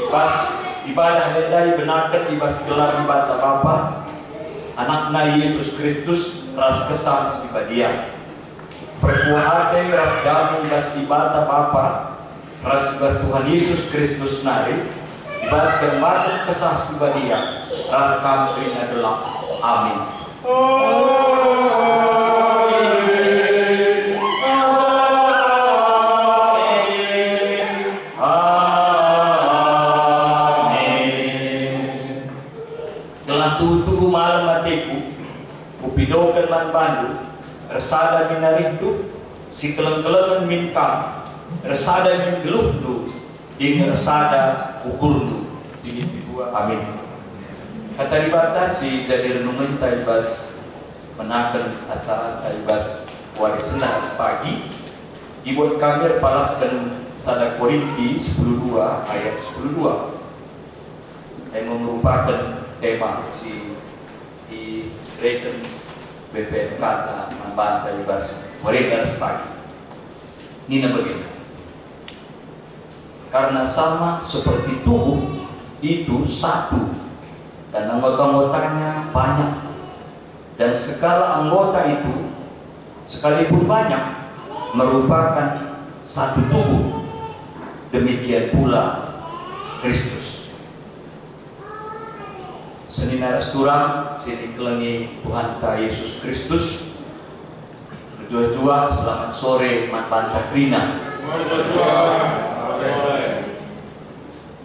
Pas ibadah hendai benarkan ibas gelar ibadah Bapa, anakna Yesus Kristus ras kesan si badia. Perkuahate ras damai ibas ibadah Bapa, ras ibas Tuhan Yesus Kristus nari, ibas kemarin kesah si badia, ras kami adalah. Amin. Tubuh malam matiku, upidokan man bandu, resada minarindu, si keleng-kelengan minkam, resada min gelupdu, ding resada ukurdu, dingin bidua. Amin. Kata dibatasi dari renungan taibas menakan acara taibas warisan pagi, dibuat kami palaskan sada Korinti 10:2 ayat 10:2 yang merupakan tema si di reken BPM kata membantai bas mereka pagi. Ini begini. Karena sama seperti tubuh itu satu dan anggota-anggotanya banyak, dan segala anggota itu sekalipun banyak merupakan satu tubuh. Demikian pula Kristus. Senina restoran sini kelengi Tuhan ta Yesus Kristus. Berjua-jua selamat sore mantan Krina.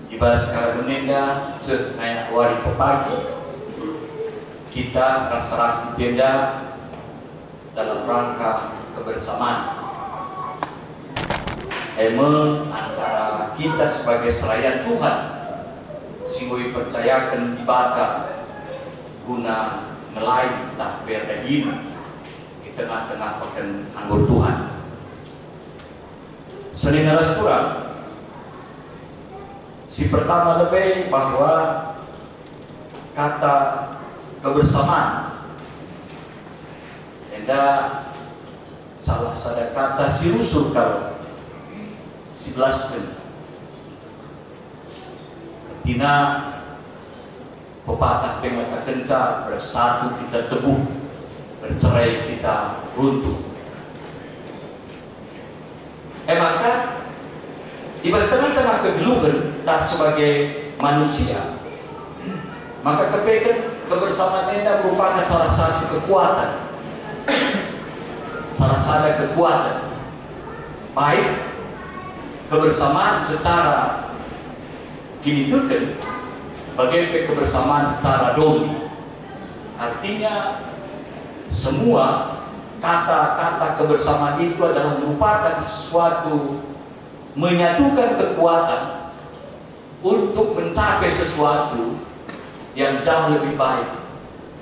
Ibas karunenda senayak wari pagi kita rasa-rasi jenda dalam rangka kebersamaan. Antara kita sebagai selayan Tuhan singoi percayakan ibadah guna ngelai tak berdahin di tengah-tengah pekan anggur Tuhan. Senina restoran si pertama lebih bahwa kata kebersamaan enda salah satu kata si rusur kalau si belaskan ketina pepatah pengata kenca bersatu kita teguh, bercerai kita runtuh. Maka ibas tengah-tengah kegeluhan tak sebagai manusia, maka kepekan kebersamaan ini merupakan salah satu kekuatan, salah satu kekuatan baik kebersamaan secara kini tuken bagaimana kebersamaan secara doni. Artinya semua kata-kata kebersamaan itu adalah merupakan suatu menyatukan kekuatan untuk mencapai sesuatu yang jauh lebih baik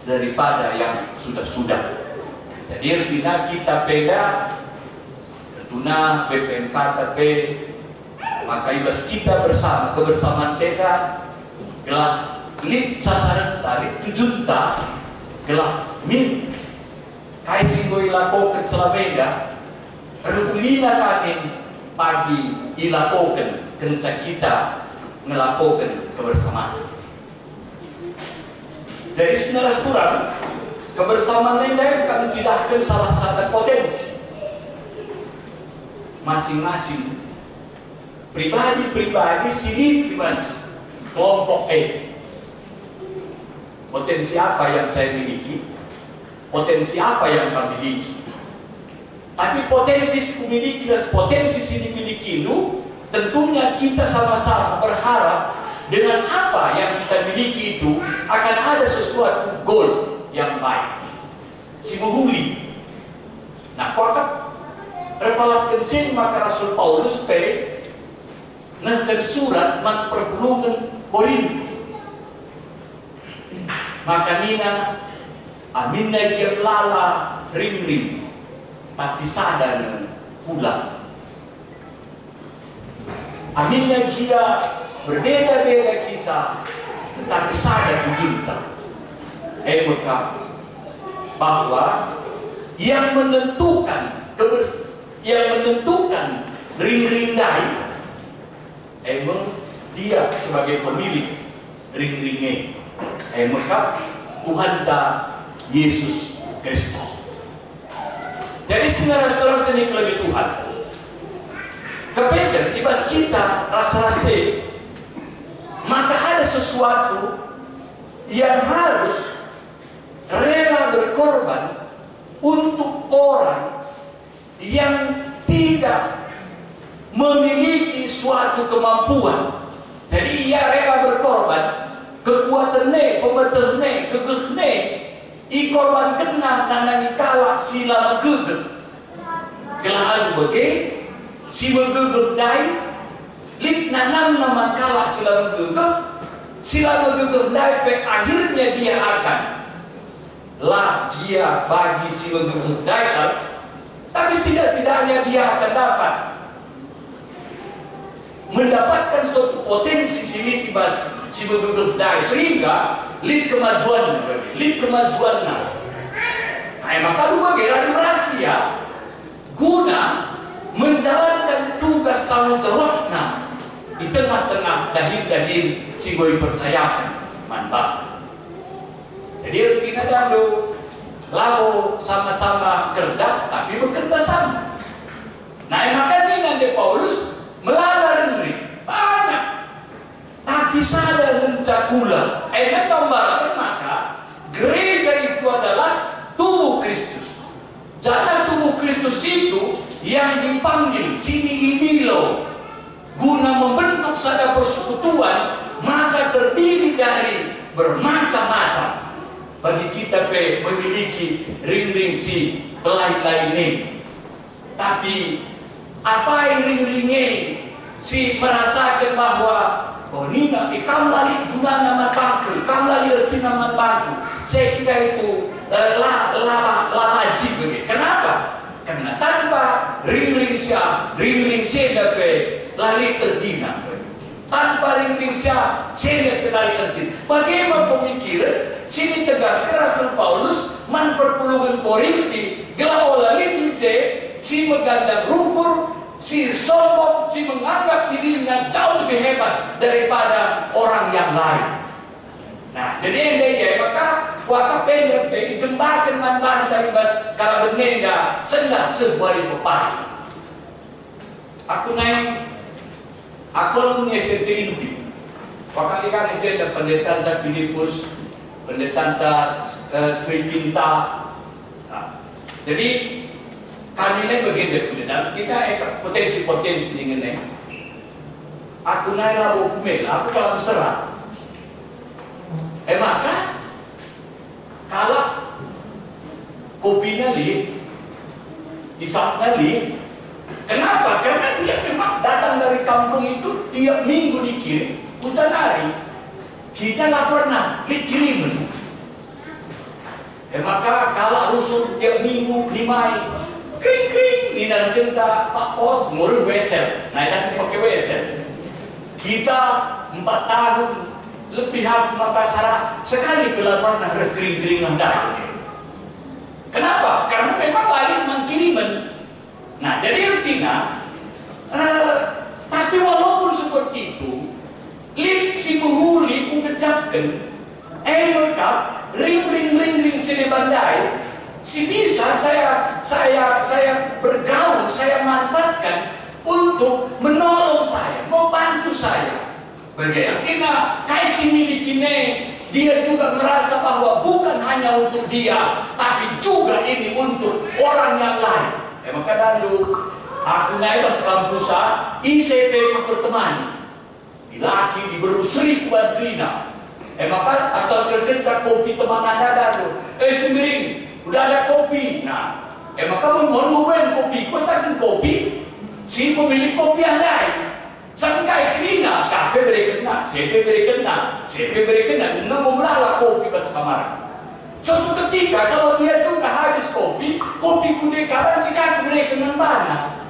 daripada yang sudah-sudah. Jadi artinya kita beda tentunya BPMKTP, maka ibas kita bersama kebersamaan kita gelah lik sasaran tarik tujunta gelah min kai singgoi lakokan selamega rulina kami pagi ilakokan kenca kita ngelakokan kebersamaan. Jadi sebenarnya kurang kebersamaan ini kami cidahkan salah satu potensi masing-masing pribadi-pribadi sini mas kelompok potensi apa yang saya miliki, potensi apa yang kami miliki. Tapi potensi memiliki dan potensi sini miliki itu tentunya kita sama-sama berharap dengan apa yang kita miliki itu akan ada sesuatu goal yang baik. Si menghuli. Nah, kuakat repalaskan sini maka Rasul Paulus nahkan surat man perpulungan Korinti. Maka nina aminna kiam lala ring tapi sadana pula. Aminna kia berbeda-beda kita tetapi sadar junta. Maka bahwa yang menentukan ring-ring dai dia sebagai pemilik ring-ringnya. Maka Tuhan ta Yesus Kristus. Jadi saudara-saudara seni kelebih Tuhan. Kepegang ibas kita rasa-rasa, maka ada sesuatu yang harus rela berkorban untuk orang yang tidak memiliki suatu kemampuan. Jadi ia rela berkorban, kekuatannya, pemetahnya, gegehnya, korban kena dan kalah sila megegeh. Kelaan bagi si megegeh dai, lik nanam nama kalah sila megegeh dai, pe akhirnya dia akan lah dia bagi si megegeh dai, tapi tidak-tidaknya dia akan dapat mendapatkan suatu potensi sini tibas si megegeh dai, sehingga lid kemajuan nah. Maka lu bagi radio rahasia guna menjalankan tugas tanggung jawabnya di tengah-tengah dahil-dahil si boy percayakan manfaat. Jadi rutina dahulu lalu sama-sama kerja tapi bekerja sama. Nah maka ini nanti Paulus melarang banyak, tapi sadar mencakula. Gambarkan maka gereja itu adalah tubuh Kristus. Jadi tubuh Kristus itu yang dipanggil sini idilo guna membentuk sada persekutuan, maka terdiri dari bermacam-macam. Bagi kita memiliki ring-ring si lain-lain ini, tapi apa ring-ringnya si merasakan bahwa oh ini ikam lali guna nama baku, ikam lali erti nama baku. Saya kira itu lama begitu. Kenapa? Karena tanpa ring-ring saya dapat lali erdina. Tanpa ring-ring saya dapat lali erdina. Bagaimana pemikiran? Sini tegaskan Rasul Paulus man perpuluhan Korinti gelau lali dice si megandang rukur, si sombong, si menganggap dirinya jauh lebih hebat daripada orang yang lain. Nah, jadi yang dia maka waktu pendek dijembakan man-man bas kalau benenda sendak sebuah pagi. Aku alumni SMT Inti. Waktu kan itu ada pendeta Filipus, pendeta Sri Pinta. Nah, jadi kami ini bagian dari dan kita potensi-potensi dengan ini. Aku naik lalu kumel, aku kalau berserah. Maka kalau kopi nali, isap nali, kenapa? Karena dia memang datang dari kampung itu tiap minggu dikirim, hutan hari. Kita nggak pernah dikirimin. Maka kalau rusuh tiap minggu dimai. Kring-kring, ini nanti kita Pak Pos ngurus wesel, nah ini pakai wesel. Kita 4 tahun lebih aku Makassar sekali pernah kering-keringan dari. Kenapa? Karena memang lain mengkiriman. Nah jadi artinya, tapi walaupun seperti itu, lihat si penghuli ku kecapkan, lengkap, ring sini bandai. Si bisa saya bergaul, saya manfaatkan untuk menolong saya, membantu saya. Artinya kaisi milik ini dia juga merasa bahwa bukan hanya untuk dia, tapi juga ini untuk orang yang lain. Maka dulu aku naik pas kampusa ICP pertemani, laki diberi Sri Kuan Krishna. Maka asal kerja kopi teman anda dulu, semiring. Udah ada kopi, nah, maka mau kopi, kuasakan kopi, si pemilik kopi yang lain, sangkai krina, siapa beri kena, guna mau melala kopi pas kamar. Suatu ketika kalau dia juga habis kopi kudekaran jika beri kena mana.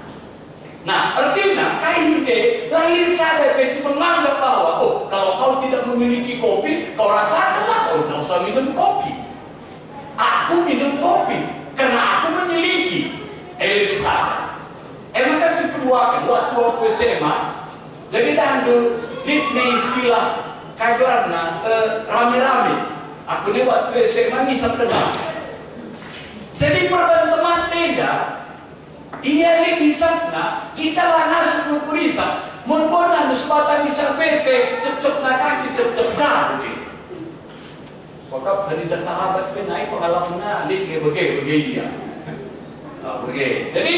Nah, artinya KIC lahir sadar pesi menganggap bahwa kalau kau tidak memiliki kopi, kau rasakanlah kau tidak usah minum kopi. Aku minum kopi karena aku memiliki lebih sadar. Maka si kedua waktu aku SMA, jadi dahulu Litne istilah karena rame-rame. Aku ni waktu SMA ni sampai. Jadi pertemuan tenda, ia ni bisa na kita lah nasib nukurisa. Mun-mun anu sepatah bisa pepe, cep-cep nakasi, cep-cep dah begitu. Maka dari sahabat penai pengalaman ni begitu ya. Begitu. Jadi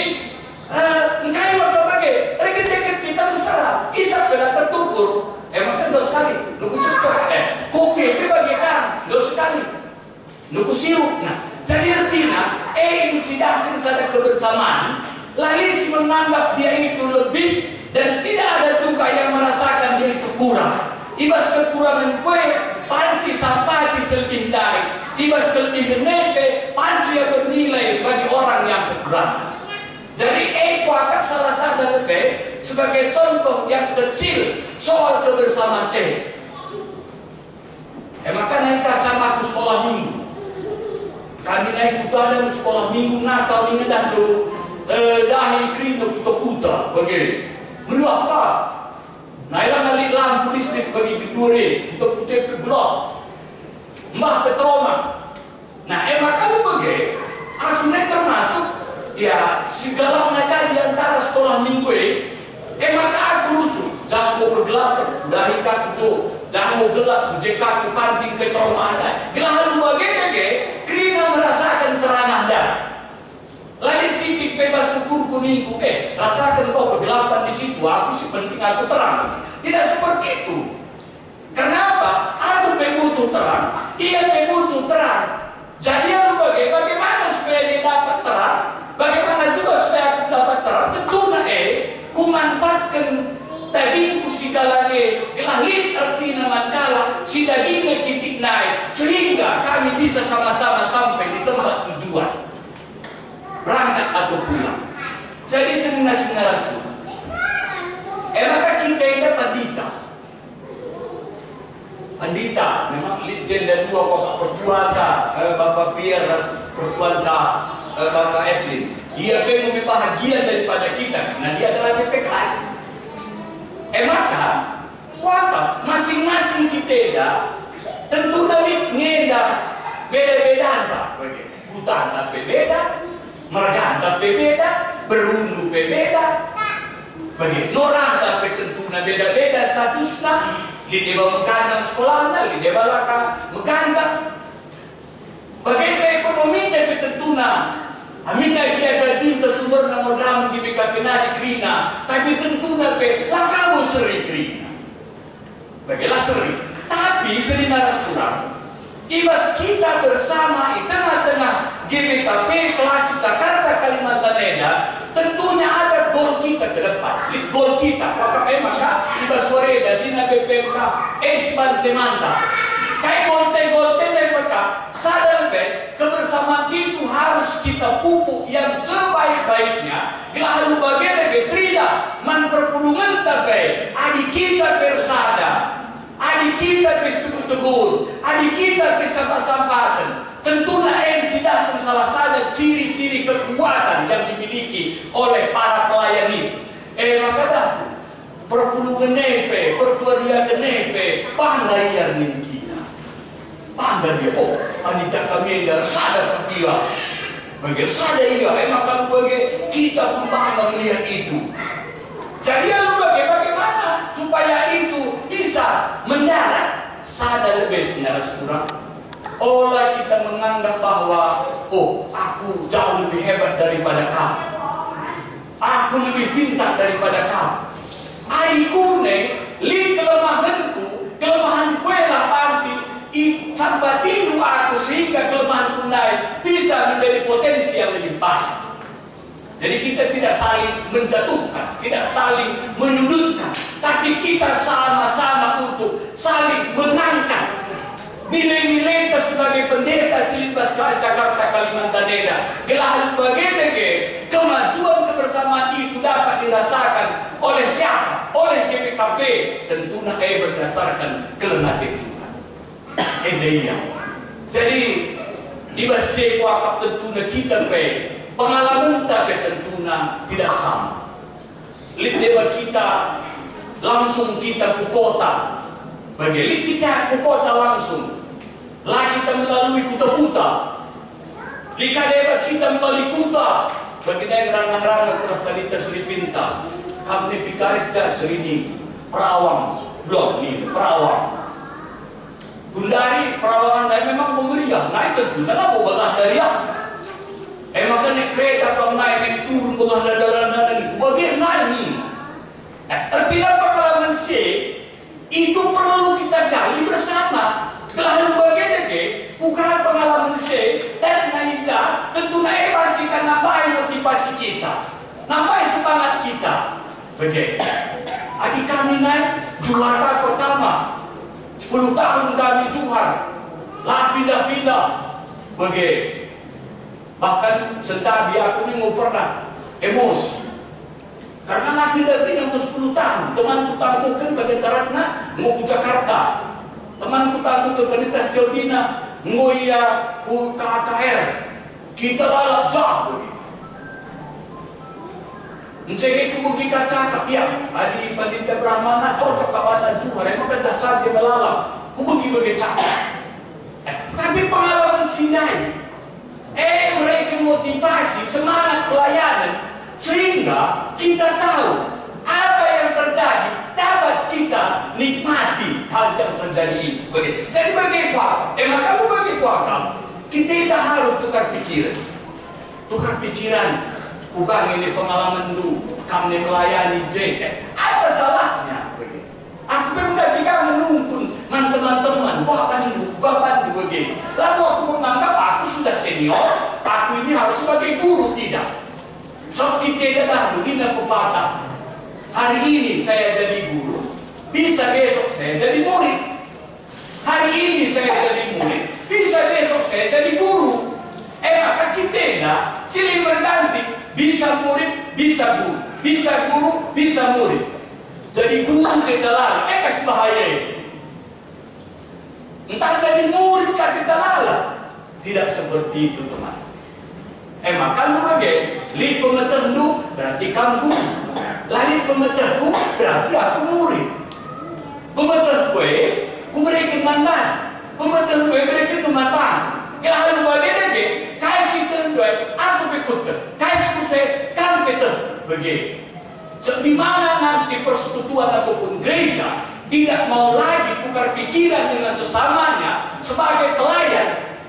engkau maka begitu. Reket-reket kita terserah. Isa pernah tertukur. Emang kan dos sekali, nuku cocok, kopi bagikan dos sekali, nuku sirup. Nah, jadi artinya, mencidahkan sadar kebersamaan, lalu si menganggap dia itu lebih dan tidak ada juga yang merasakan dia itu kurang. Ibas kekurangan kue, panci sampati selebih dari, ibas kelebihan nepe, panci yang bernilai bagi orang yang kekurangan. Jadi aku akan salah satu lebih sebagai contoh yang kecil soal kebersamaan maka naik sama aku sekolah minggu. Kami naik kuda sekolah minggu Natal ini dah do dahi krino kuta bagi meriah kah? Nailah nalik lampu listrik bagi kedua untuk putih gelap. Mbah petroma. Nah maka lu bagi aku naik termasuk ya segala mereka di antara sekolah minggu maka aku rusuh. Jangan mau kegelapan, dari kaku jangan mau gelap, jika aku kanting petroma ada. Gelahan bagai kerana merasakan terang anda. Lagi sidik bebas syukur kuningku, rasakan kau kegelapan di situ. Aku sih penting aku terang. Tidak seperti itu. Kenapa? Aku butuh terang. Ia butuh terang. Jadi aku bagaimana supaya dia dapat terang? Bagaimana juga supaya aku dapat terang? Tentunya ku manfaatkan dagingku si dalage gelahlit artinya mandala si dagingnya kitik naik sehingga kami bisa sama-sama sampai di tempat tujuan berangkat atau pulang. Jadi sengaja itu maka kita ini pandita memang litjen dan dua bapak pertuanta bapak Pierras pertuanta bapak Evelyn dia pengen lebih bahagia daripada kita karena dia adalah PPKS. Maka kuat masing-masing kita tentu dari ngeda beda-beda tak begitu. Hutan tapi beda, mergan tapi beda, berundu beda, begitu. Norang tapi tentu beda-beda statusnya. Di dewa mengganjang sekolahnya, di dewa laka mengganjang. Bagaimana ekonominya tentunya. Amin na dia gaji ke sumber na modal di BKP na di krina, tapi tentu na pe lakamu seri krina. Bagilah seri, tapi seri naras kurang. Ibas kita bersama di tengah-tengah GBKP kelas Jakarta Kalimantan Eda, tentunya ada gol kita ke depan, gol kita. Maka ibas wareda di na BPMK Esban Temanta. Kayak golte mereka sadar kebersamaan itu harus kita pupuk yang sebaik-baiknya. Lalu bagaimana tidak memperpulungan tapi adik kita bersada, adik kita bertegur, adik kita bersama-sama. Tentunya tidak salah satu ciri-ciri kekuatan yang dimiliki oleh para pelayan itu. Maka dah perpulungan nepe, pertuaria nepe, pandaian kita. Pandai dia, anita kami dah sadar dia. Bagi sadar ia, maka bagi kita pun bangga melihat itu. Jadi bagaimana supaya itu bisa mendarat sadar lebih sebenarnya kurang. Olah kita menganggap bahwa aku jauh lebih hebat daripada kamu. Aku lebih pintar daripada kamu. Adikku li kelemahanku, kelemahanku lah panci. Sampai tidur aku sehingga kelemahanku naik bisa menjadi potensi yang lebih baik. Jadi kita tidak saling menjatuhkan, tidak saling menyudutkan, tapi kita sama-sama untuk saling mengangkat nilai-nilai kita sebagai pendeta Selimpas Jakarta Kalimantan Eda. Gelahan bagaimana kemajuan kebersamaan itu dapat dirasakan oleh siapa? Oleh GPKP. Tentunya berdasarkan kelemahan itu. Dia. Jadi dibahas wakaf tentunya kita pengalaman tapi tentunya tidak sama. Lihat kita langsung kita ke kota. Bagaimana kita ke kota langsung. Lah kita melalui kuta-kuta. Lika daerah kita melalui kuta. Bagaimana yang rangang-rangang kurang kalita selipinta. Kami pikaris jar serini. Perawang. Blok ni, perawang. Gundari perawangan lain memang memeriah. Naik tentu, kenapa bagah dari emang kan naik kereta kau naik turun bagah dadaran bagaimana ni? Artinya pengalaman C itu perlu kita gali bersama. Lalu bagaimana bukan pengalaman C dan Naica tentu naik pancikan nampai motivasi kita, nampai semangat kita. Bagaimana? Adik kami naik juara pertama. 10 tahun kami juara, lah pindah-pindah, bahkan sentabi aku ini mau pernah emosi, karena lah pindah-pindah mau 10 tahun. Temanku tangguhkan pada Taratna, mau ke Jakarta, temanku tangguhkan pada Tasjobina, mau iya ke KKR, kita lalap jauh. Mencari kemudian cakap ya, Adi Pandita Brahmana cocok kawan juara, emang kerja dia melalap, bagi cakap. Tapi pengalaman Sinai, mereka motivasi semangat pelayanan sehingga kita tahu apa yang terjadi, dapat kita nikmati hal yang terjadi ini. Jadi bagi kuakam, kamu bagi kuakam, kita tidak harus tukar pikiran. Bukan ini pengalaman dulu, kami melayani J. Apa salahnya? Aku kan ketika menunggu teman-teman, bapak begini. Lalu aku menganggap aku sudah senior, aku ini harus sebagai guru, tidak. So kita dah dulu dan pepatah. Hari ini saya jadi guru, bisa besok saya jadi murid. Hari ini saya jadi murid, bisa besok saya jadi guru. Maka kita dah silih berganti. Bisa murid, bisa guru, bisa guru, bisa murid. Jadi guru kita lala, kasih bahaya. Entah jadi murid kan kita lala. Tidak seperti itu teman. Maka lu bagai, li pemeternu berarti kamu guru. Lali pemeterku berarti aku murid. Pemeter gue, ku berikan mantan. Pemeter gue berikan mantan. Lalu bagaimana kasih terdua, aku pikut, kasih kute, kan peter, begitu. Di mana nanti persekutuan ataupun gereja tidak mau lagi tukar pikiran dengan sesamanya sebagai pelayan.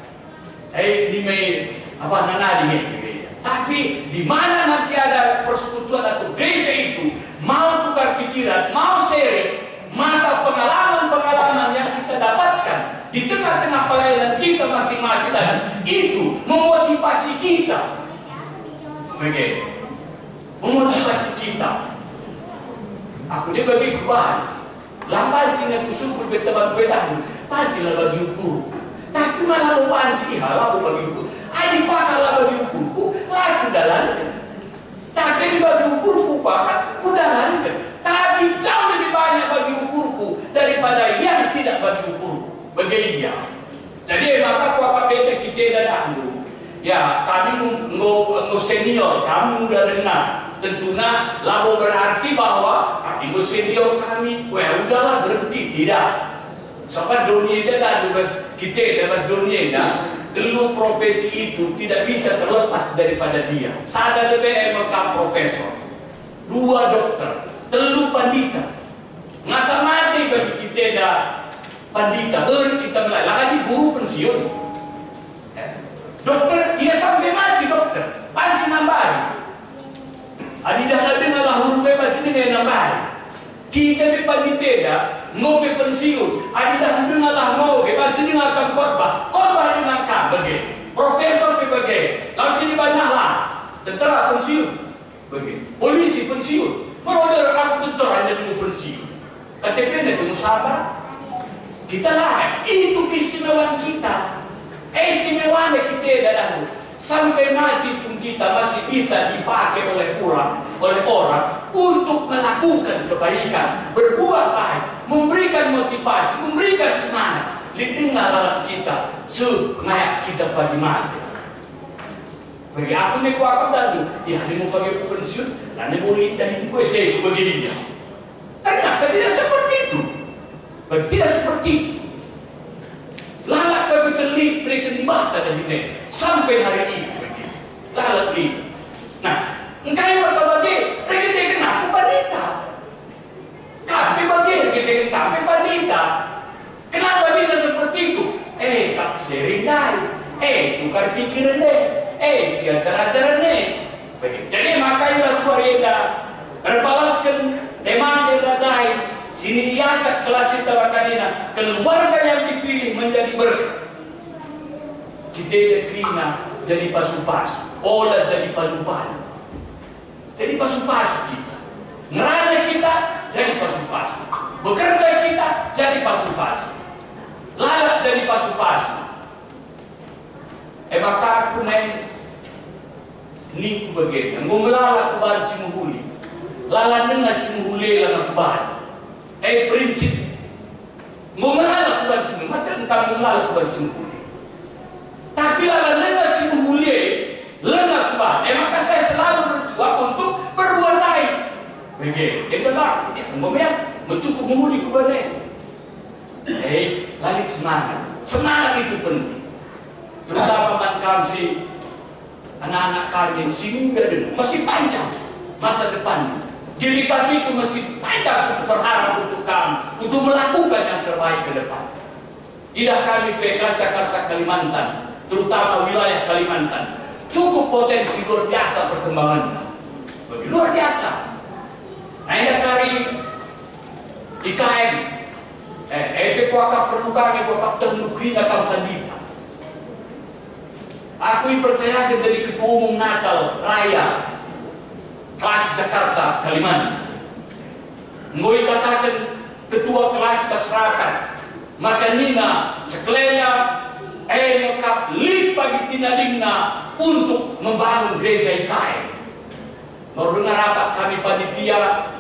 Tapi di mana nanti ada persekutuan atau gereja itu mau tukar pikiran, mau sharing, maka pengalaman-pengalaman yang kita dapatkan di tengah-tengah pelayanan kita masing-masing dan itu memotivasi kita. Bagaimana? Memotivasi kita. Aku dia bagi kubahan. Lampan sini aku syukur ke teman pedahu. Pancilah bagi ukur. Tapi malah lu panci halau bagi ukur. Adik pakalah bagi ukurku. Laku dalankan. Tapi di bagi ukurku pakak ku dalankan. Tapi jauh lebih banyak bagi ukurku daripada yang tidak bagi ukurku. Bagaimana? Jadi maka kuaka beda kita dan aku. Ya kami mau senior, kami udah dengar. Tentunya lalu berarti bahwa ibu senior kami, wah udahlah berhenti, tidak. Sebab dunia dan kita dapat dunia dulu profesi itu tidak bisa terlepas daripada dia. Sada DBM profesor, 2 dokter, 3 pandita. Ngasa mati bagi kita dah pandita, kita lagi guru pensiun. Dokter, dia sampai mati dokter, panci nambari. Adidah nabi malah huruf bebas ini gak nambari. Kita di pandita ngopi pensiun, adidah nabi malah ngopi, baju ini akan khotbah dengan kam bagi. Profesor bagi, lalu sini banyaklah. Tentara pensiun, bagi. Polisi pensiun, merodor aku tentara yang mau pensiun. KTP nak tunggu sabar. Kita lah, itu keistimewaan kita. Keistimewaan kita dalam sampai mati pun kita masih bisa dipakai oleh orang untuk melakukan kebaikan, berbuat baik, memberikan motivasi, memberikan semangat. Lidinglah dalam kita, supaya kita pagi mati. Bagi aku ni kuakam dulu, ya ni mau pagi pensiun, dan ni mau lindahin kue begini. Ternyata Tidak seperti itu. Lalat kami kelik mereka di mata dan ini sampai hari ini begitu. Lalat beli. Nah, engkau yang bagi mereka tidak kenapa panita. Kami bagi kita kami panita. Kenapa bisa seperti itu? Tak sering dari. Tukar pikiran deh. Si ajar-ajaran deh. Jadi makanya suaranya berbalaskan teman yang dadai. Sini diangkat kelas kita makanina. Keluarga yang dipilih menjadi berkah. Kita kena jadi pasu-pasu. Olah jadi palu-palu. Jadi pasu-pasu kita. Ngerana kita jadi pasu-pasu. Bekerja kita jadi pasu-pasu. Lalat jadi pasu-pasu. Maka aku naik niku bagian. Ngomong lalat kebahan si muhuli. Lalat dengar si muhuli lang kebahan. Prinsip mengalah kepada sini, maka engkau mengalah kepada sini. Tapi lalu lengah si muhuli, lengah kepada. Maka saya selalu berjuang untuk berbuat baik. Begitu, itulah. Ngomongnya mencukup muhuli kepada. Lagi semangat. Semangat itu penting. Terutama man si anak-anak kami sehingga masih panjang masa depan. Jadi kami itu masih panjang untuk berharap untuk kamu, untuk melakukan yang terbaik ke depan. Tidak kami PK Jakarta Kalimantan, terutama wilayah Kalimantan, cukup potensi luar biasa perkembangannya. Bagi luar biasa. Nah ini kali IKM, kuakap perlu kami kuakap ternukri atau tandita. Aku percaya jadi ketua umum Natal Raya kelas Jakarta Kalimantan. Ngoi katakan ketua kelas masyarakat. Maka nina sekelenya lengkap lip pagi tinadingna untuk membangun gereja IKM. Mendengar rapat kami panitia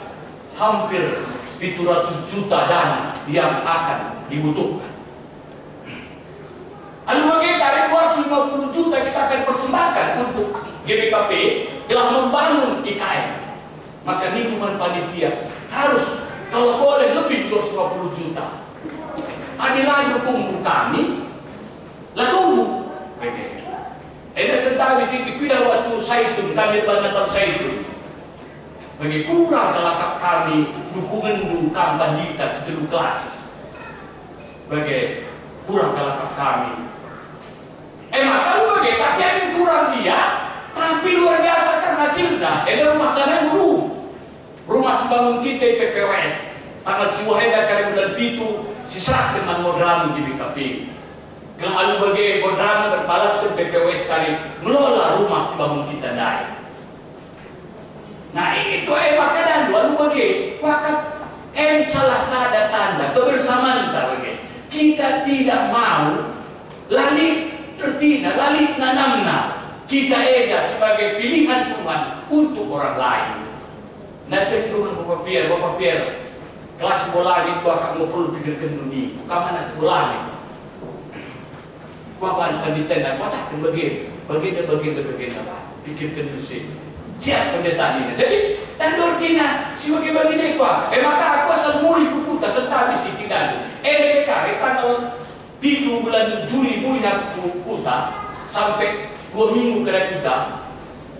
hampir 700 juta dana yang akan dibutuhkan. Lalu bagaimana 250 juta kita akan persembahkan untuk GBKP telah membangun IKM. Maka lingkungan panitia harus kalau boleh lebih 250 juta. Adalah dukung kami, lalu ini sedang di situ tidak waktu Saitun kami Natal Saitun. Bagi kurang kelakap kami dukungan dukang pandita setelah kelas. Bagi kurang kelakap kami. Maka lu bagi tapi yang kurang dia. Tapi luar biasa kan hasilnya. Ada rumah tanah dulu. Rumah sebangun kita PPWS. Tanggal si waheda kari bulan pitu. Sisah teman modern di BKP. Lalu bagi modern berbalas ke PPWS kali. Melola rumah sebangun kita naik. Nah itu maka dan lalu bagi. Wakaf salah sada tanda. Kebersamaan bagi. Kita tidak mau lalik tertina, lalik nanamna. Kita sebagai pilihan Tuhan untuk orang lain. Nanti itu Bapak Pierre, kelas sekolah itu akan perlu pikirkan dunia. Kamana sekolah ini? Bapak pendidikan, bapak bagian apa? Pikirkan dulu sih. Siap pendeta ini. Jadi dan dortina sebagai bagian itu. Maka aku asal muli buku serta di sini dan LPK tanggal 7 bulan Juli aku putar sampai 2 minggu kerja.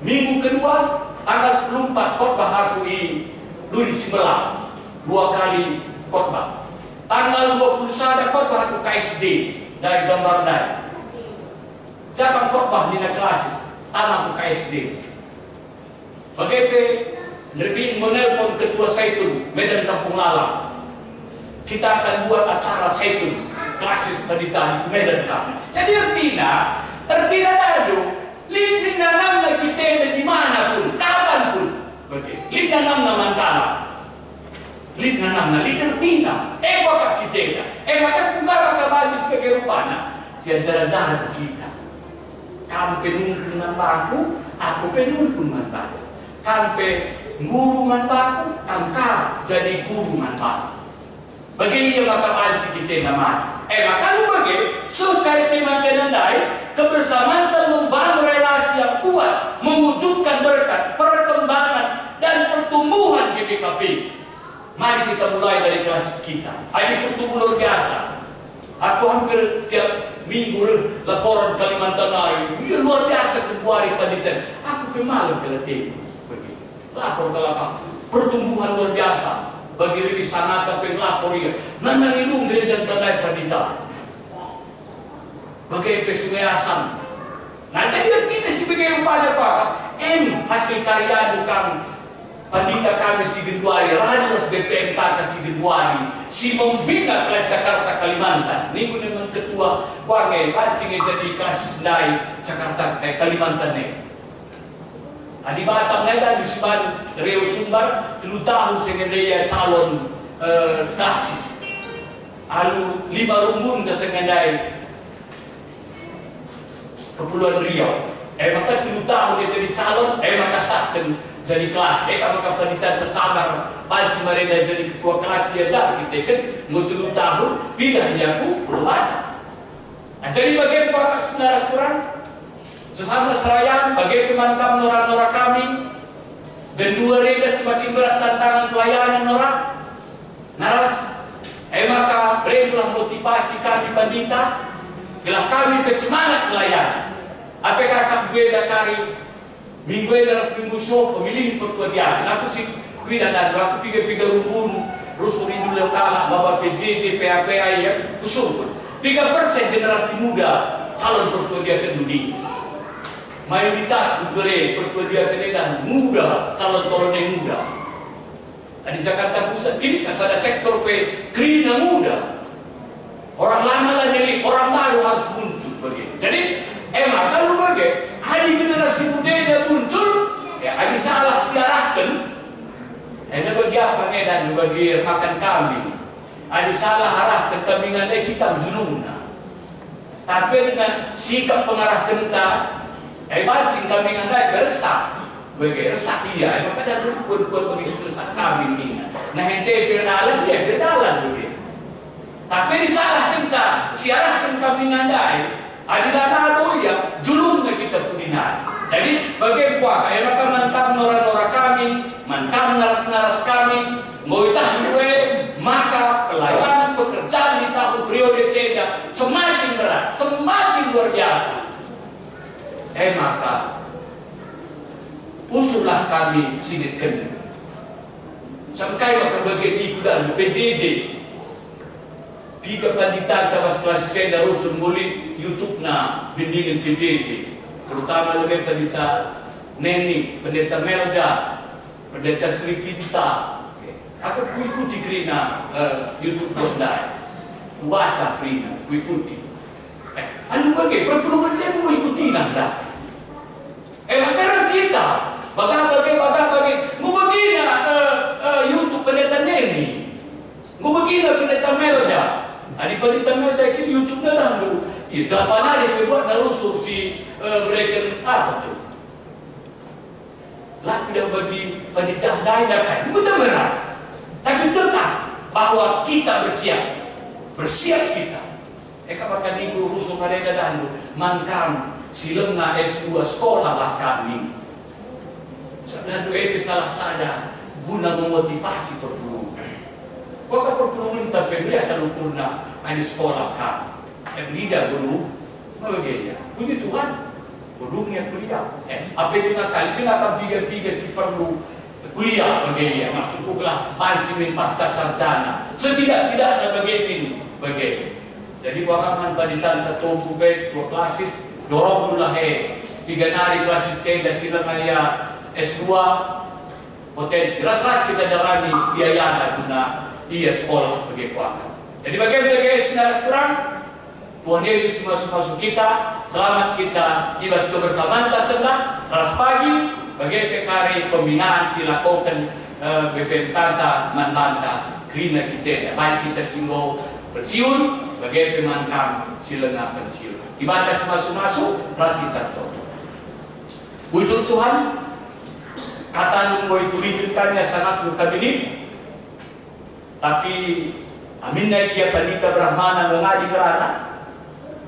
Minggu kedua tanggal 14 khotbah aku di Duri Simbelang 2 kali khotbah. Tanggal 21 khotbah aku KSD dari Gambardai. Cabang khotbah di kelas tanah aku KSD. Begitu lebih menelpon ketua Saitun Medan Kampung Lalang. Kita akan buat acara Saitun klasis pendidikan di Medan Kampung. Jadi artinya dadu, lini nanam na kita di mana pun, kapan pun, begitu. Lini nanam na mantala, lini nanam na lider tina, bakal kita. Maka juga maka baju sebagai rupana, si antara-antara kita. Kamu penumpun man baku, aku penumpun man baku. Kamu guru man baku, kamu jadi guru man baku. Bagi yang maka anci kita nama. Maka lu bagi sekali teman-teman kebersamaan dan membangun relasi yang kuat, mewujudkan berkat, perkembangan dan pertumbuhan GBKP. Mari kita mulai dari kelas kita. Ini pertumbuhan luar biasa. Aku hampir tiap minggu laporan Kalimantan lain. Ya, luar biasa Februari pendidikan. Aku pemalu kalau tengok begitu. Lapor kalau pertumbuhan luar biasa. Bagi rilis sanata penglapor ya. Nanang ilung gereja tanai pendidikan. Bagi Sungai Asam. Nah jadi tidak sebagai upaya Pak. Hasil karya bukan pandita kami si Genduari, Rajas BPM Kata si Genduari, si membina kelas Jakarta Kalimantan. Ini pun memang ketua wangai pancing jadi kelas Sendai Jakarta Kalimantan nih. Di Batam nih di Siban Riau Sumbar 3 tahun sehingga dia calon taksis. Lalu 5 rumbun ke Sengendai Kepulauan Riau. Maka 3 tahun dia jadi calon, maka sakten jadi kelas. Maka pendidikan tersabar, panci mereka jadi ketua kelas ya jadi kita kan mau 3 tahun pindah ya aku belum ada. Nah, jadi bagian pakak sebenarnya kurang sesama serayaan bagian pemantap nora-nora kami dan 2 reda semakin berat tantangan pelayanan nora naras. Maka berilah motivasi kami pandita. Bila kami bersemangat melayan, apakah kak gue dakari minggu ini ras minggu so pemilih perkuadian. Aku sih gue dan aku pikir rumbun rusuh ini dulu kalah bapak PJJ PAPA ya kusur 3% generasi muda calon perkuadian dunia. Mayoritas gubernur perkuadian dan muda calon yang muda. Di Jakarta Pusat kini ada sektor krina muda. Orang lama lah jadi orang baru harus muncul begitu. Jadi maka lu bagi ada generasi muda yang muncul ya ada salah siarahkan. Bagi apa nih dan bagi makan kambing. Ada salah arahkan kambingan kita junungna. Tapi dengan sikap pengarah kenta bacing kambingan resah. Bagi resah iya maka ada buat bagi resah kambing ini. Nah ente perdalan dia perdalan begitu. Tapi disalahkan siarahkan kami ngandai adilana ado ya julungnya kita pudinai. Jadi bagi puaka maka mantap nora-nora kami, mantap naras-naras kami, mau gue maka pelayanan pekerjaan di tahun periode seda semakin berat, semakin luar biasa. Maka usullah kami sinitkan sampai maka bagian ibu dan PJJ Piga pandita tabas kelas saya rusun mulit YouTube na bimbingan PJJ, terutama lebih pandita Neni, pendeta Melda, pendeta Sri Pinta. Aku ikuti kerina YouTube bondai, baca kerina, ikuti. Anu bagai perlu macam mau ikuti nanda. Maka kita, bagai mau begina YouTube pendeta Neni, mau begina pendeta Melda. Adi pendeta Melda kini YouTube na landu. Itu apa nari buat narusul si mereka apa tuh? Lah tidak bagi pendeta lain kan? Mudah merah. Tapi tetap bahwa kita bersiap kita. Kapan minggu rusuh mereka landu. Mankam silengna S2 sekolah lah kami. Dan itu salah sadar guna memotivasi perpuluhan. Kau perpuluhan tapi dia akan ukurna di sekolah kan. Tidak guru, bagaimana? Puji Tuhan, gurunya kuliah. Apa dengan kali dia akan tiga si perlu kuliah bagaimana? Masuklah pancing pasca sarjana. Setidak-tidaknya bagaimana? Jadi bagaimana paditan ketua baik dua klasis dorong dulu tiga nari klasis tenda silamaya S2 potensi. Ras-ras kita dalami biaya guna iya sekolah bagi kuasa. Jadi bagaimana sebenarnya kurang Tuhan Yesus masuk kita, selamat kita, ibas kebersamaan kita sebelah, ras pagi, bagi PKR pembinaan silakan BPM Tata Manlanta, Krina kita, baik kita singgo pensiun, bagi pemangkam silengah pensiun. Dibatas masuk-masuk, ras kita tahu. Puji Tuhan, kata nunggu itu dituntannya sangat berkabilit. Tapi amin naik dia pandita Brahmana mengaji ngerana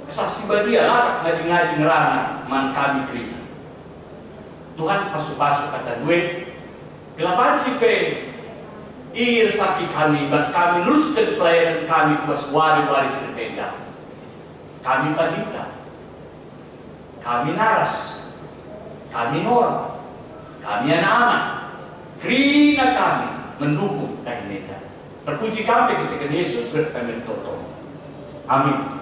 saksi badia lah ngaji ngerana man kami krina Tuhan pasu-pasu kata duit kelapan cipe Ir sakit kami, bas kami luruskan pelayanan kami ke wari-wari sertenda. Kami pandita, kami naras, kami nora, kami anak-anak, krina kami mendukung dahinenda. Terpuji kami ketika Yesus berkami totong. Amin.